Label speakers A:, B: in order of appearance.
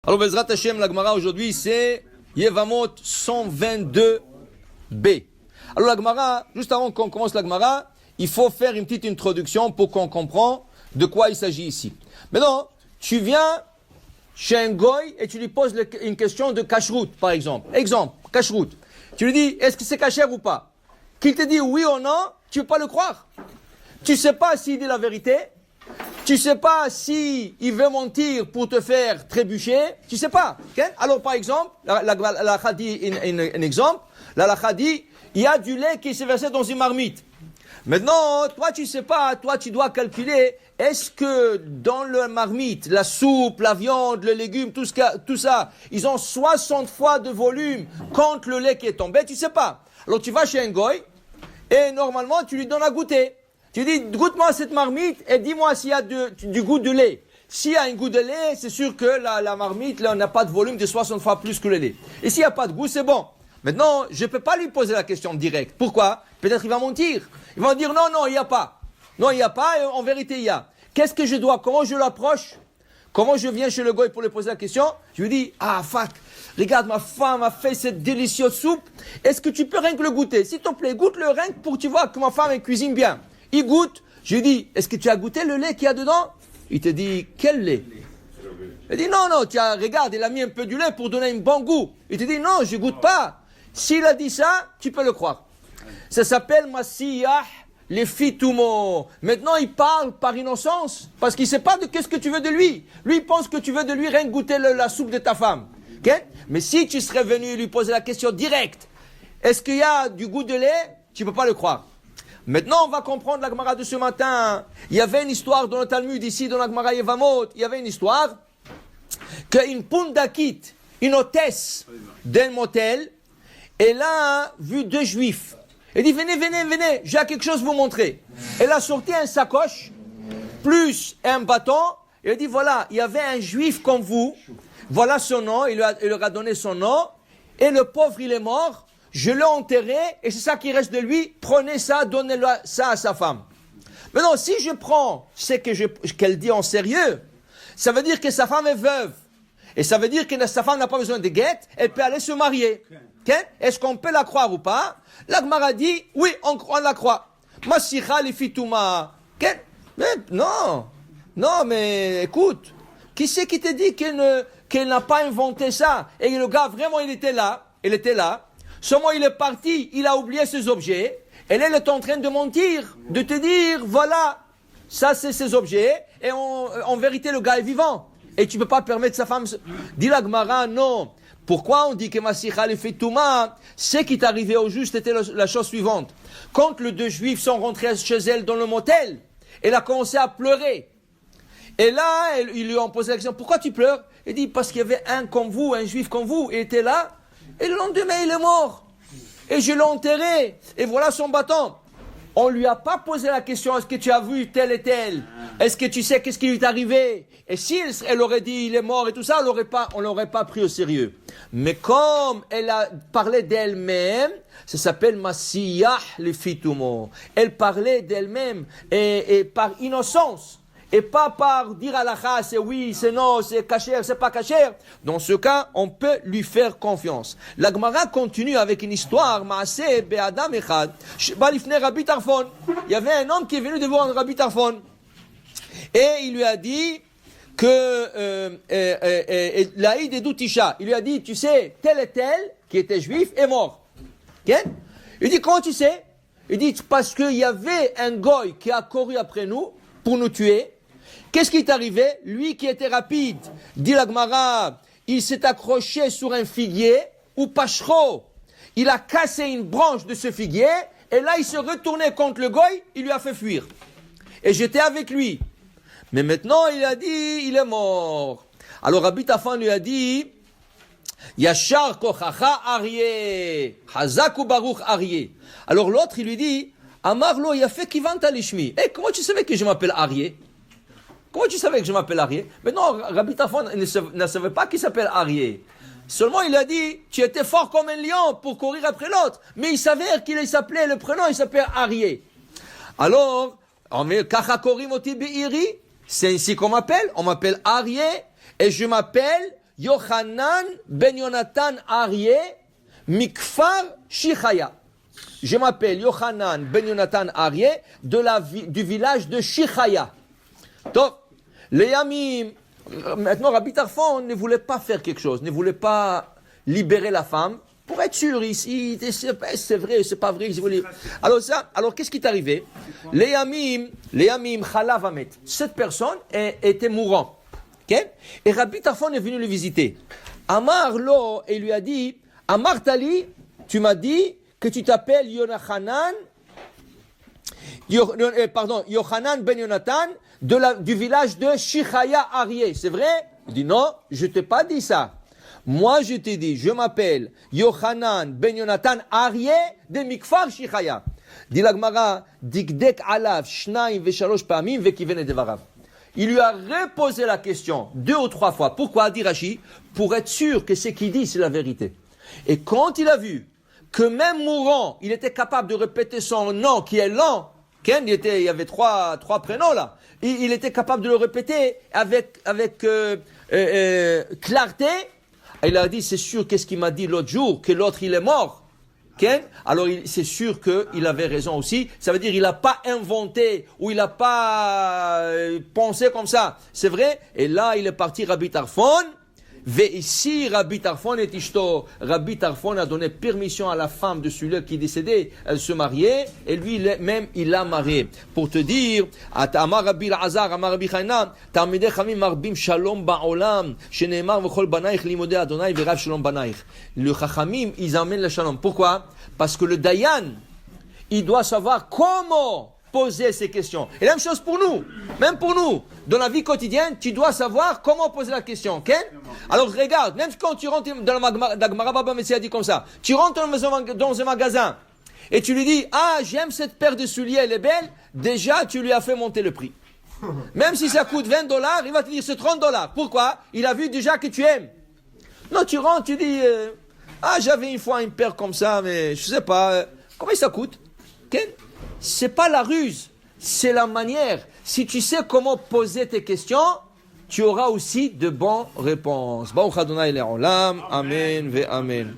A: Alors, Bezrat Hashem, la Gemara aujourd'hui, c'est Yevamot 122b. Alors, la Gemara, juste avant qu'on commence la Gemara, il faut faire une petite introduction pour qu'on comprenne de quoi il s'agit ici. Maintenant, tu viens chez un goy et tu lui poses une question de kashrut, par exemple. Exemple, kashrut. Tu lui dis, est-ce que c'est kasher ou pas? Qu'il te dit oui ou non, tu ne peux pas le croire. Tu ne sais pas s'il dit la vérité. Tu ne sais pas s'il veut mentir pour te faire trébucher. Tu ne sais pas. Okay? Alors, par exemple, la halakha dit un exemple. La halakha dit, il y a du lait qui s'est versé dans une marmite. Maintenant, toi, tu ne sais pas. Toi, tu dois calculer, est-ce que dans la marmite, la soupe, la viande, les légumes, tout ça, ils ont 60 fois de volume contre le lait qui est tombé. Tu ne sais pas. Alors, tu vas chez un goy et normalement, tu lui donnes à goûter. Tu dis, goûte-moi cette marmite et dis-moi s'il y a du goût de lait. S'il y a un goût de lait, c'est sûr que la marmite, là, n'a pas de volume de 60 fois plus que le lait. Et s'il n'y a pas de goût, c'est bon. Maintenant, je ne peux pas lui poser la question directe. Pourquoi? Peut-être il va mentir. Il va dire, non, il n'y a pas. Non, il n'y a pas, et en vérité, il y a. Qu'est-ce que je dois? Comment je l'approche? Comment je viens chez le goy pour lui poser la question? Je lui dis, Fak, regarde, ma femme a fait cette délicieuse soupe. Est-ce que tu peux rien que le goûter? S'il te plaît, goûte le rien pour que tu vois que ma femme elle cuisine bien. Il goûte. Je lui dis, est-ce que tu as goûté le lait qu'il y a dedans? Il te dit, quel lait? Il dit, non, regarde, il a mis un peu du lait pour donner un bon goût. Il te dit, non, je goûte pas. S'il a dit ça, tu peux le croire. Ça s'appelle Masiyah le fitumo. Maintenant, il parle par innocence, parce qu'il ne sait pas de qu'est-ce que tu veux de lui. Lui, il pense que tu veux de lui rien goûter la soupe de ta femme. Okay? Mais si tu serais venu lui poser la question directe, est-ce qu'il y a du goût de lait? Tu ne peux pas le croire. Maintenant, on va comprendre la Gemara de ce matin. Il y avait une histoire dans le Talmud, ici, dans la Gemara Yevamot. Il y avait une histoire qu'une pundakit, une hôtesse d'un motel, elle a vu deux juifs. Elle dit, venez, j'ai quelque chose à vous montrer. Elle a sorti un sacoche, plus un bâton. Elle dit, voilà, il y avait un juif comme vous. Voilà son nom, il leur a donné son nom. Et le pauvre, il est mort. Je l'ai enterré, et c'est ça qui reste de lui. Prenez ça, donnez-le ça à sa femme. Maintenant, si je prends ce qu'elle dit en sérieux, ça veut dire que sa femme est veuve. Et ça veut dire que sa femme n'a pas besoin de guette, elle peut aller se marier. Okay? Est-ce qu'on peut la croire ou pas? La Gemara dit, oui, on la croit. Masicha li fituma. Okay? Non, mais écoute, qui c'est qui te dit qu'elle n'a pas inventé ça? Et le gars, vraiment, il était là. Seulement, il est parti, il a oublié ses objets. Et là, elle est en train de mentir, de te dire, voilà, ça c'est ses objets. Et en vérité, le gars est vivant. Et tu ne peux pas permettre sa femme... Dit la Gemara, non. Pourquoi on dit que Masicha le fituma? Ce qui est arrivé au juste était la chose suivante. Quand les deux juifs sont rentrés chez elle dans le motel, elle a commencé à pleurer. Et là, ils lui ont posé la question, pourquoi tu pleures? Elle dit, parce qu'il y avait un juif comme vous, il était là. Et le lendemain, il est mort. Et je l'ai enterré. Et voilà son bâton. On ne lui a pas posé la question, est-ce que tu as vu tel et tel? Est-ce que tu sais qu'est-ce qui lui est arrivé? Et si elle aurait dit, il est mort et tout ça, on l'aurait pas pris au sérieux. Mais comme elle a parlé d'elle-même, ça s'appelle Masiyah le fitumo. Elle parlait d'elle-même et par innocence. Et pas par dire à la halakha, c'est oui, c'est non, c'est kasher, c'est pas kasher. Dans ce cas, on peut lui faire confiance. La Gemara continue avec une histoire, Maaseh be'adam echad, sheba lifnei Rabbi Tarfon. Il y avait un homme qui est venu devant Rabbi Tarfon. Et il lui a dit que, l'Aïd et Doutisha, il lui a dit, tu sais, tel et tel, qui était juif, est mort. Okay? Il dit, comment tu sais? Il dit, parce qu'il y avait un goy qui a couru après nous, pour nous tuer. Qu'est-ce qui est arrivé? Lui qui était rapide, dit la Gemara, il s'est accroché sur un figuier, ou pachro. Il a cassé une branche de ce figuier, et là il se retournait contre le goy, il lui a fait fuir. Et j'étais avec lui. Mais maintenant il a dit, il est mort. Alors Rabbi Tarfon lui a dit, Yashar kochacha Aryeh, Hazak ou Baruch Aryeh. Alors l'autre il lui dit, Amarlo yafe kivanta lishmi. Comment tu savais que je m'appelle Aryeh? Comment tu savais que je m'appelle Aryeh? Mais non, Rabbi Tarfon ne savait pas qu'il s'appelle Aryeh. Seulement il a dit, tu étais fort comme un lion pour courir après l'autre. Mais il s'avère qu'il s'appelait, le prénom il s'appelle Aryeh. Alors, Kachakorim oti be'iri, c'est ainsi qu'on m'appelle. On m'appelle Aryeh et je m'appelle Yochanan ben Yonatan Aryeh Mikfar Shichaya. Je m'appelle Yochanan ben Yonatan Aryeh du village de Shichaya. Donc, les Yamim, maintenant Rabbi Tarfon ne voulait pas faire quelque chose, ne voulait pas libérer la femme. Pour être sûr, ici, c'est vrai, c'est pas vrai. Alors qu'est-ce qui est arrivé? Les Yamim, Chalav Amet. Cette personne était mourant. Okay? Et Rabbi Tarfon est venu le visiter. Amar Lo, et lui a dit, Amar Tali, tu m'as dit que tu t'appelles Yochanan ben Yonatan du village de Shichaya Aryeh. C'est vrai? Il dit non, je t'ai pas dit ça. Moi, je t'ai dit, je m'appelle Yochanan ben Yonatan Aryeh de Mikfar Shichaya. Dit la Gemara, Dikdek alav shnaim veshalosh pamim vekivene devarav. Il lui a reposé la question 2 ou 3 fois. Pourquoi, dit Rashi? Pour être sûr que ce qu'il dit, c'est la vérité. Et quand il a vu que même mourant, il était capable de répéter son nom qui est lent, il y avait trois prénoms là, il était capable de le répéter avec clarté. Il a dit, c'est sûr, qu'est-ce qu'il m'a dit l'autre jour, que l'autre il est mort. Alors c'est sûr qu'il avait raison aussi. Ça veut dire qu'il n'a pas inventé ou il n'a pas pensé comme ça. C'est vrai. Et là, il est parti Rabbi Tarfon. Et ici, Rabbi Tarfon et Ishto. Rabbi Tarfon a donné permission à la femme de celui qui est décédé, elle se mariait, et lui même il l'a mariée. Pour te dire, Amar Rabbi Azar, Amar Rabbi Chaina, Talmidei Chachamim marbim shalom ba'olam, sheneemar v'chol banaich limodei Adonai v'rav shalom banaich. Le Chachamim, ils amènent le shalom. Pourquoi? Parce que le Dayan, il doit savoir comment poser ces questions. Et la même chose pour nous. Même pour nous. Dans la vie quotidienne, tu dois savoir comment poser la question. Okay? Alors regarde, même quand tu rentres dans la Gemara Baba Messie a dit comme ça, tu rentres dans un magasin et tu lui dis, ah, j'aime cette paire de souliers, elle est belle, déjà tu lui as fait monter le prix. Même si ça coûte $20, il va te dire c'est $30. Pourquoi? Il a vu déjà que tu aimes. Non, tu rentres, tu dis, ah, j'avais une fois une paire comme ça, mais je sais pas, combien ça coûte? Okay? C'est pas la ruse, c'est la manière. Si tu sais comment poser tes questions, tu auras aussi de bonnes réponses. Baruch Adonai le'olam, amen ve amen.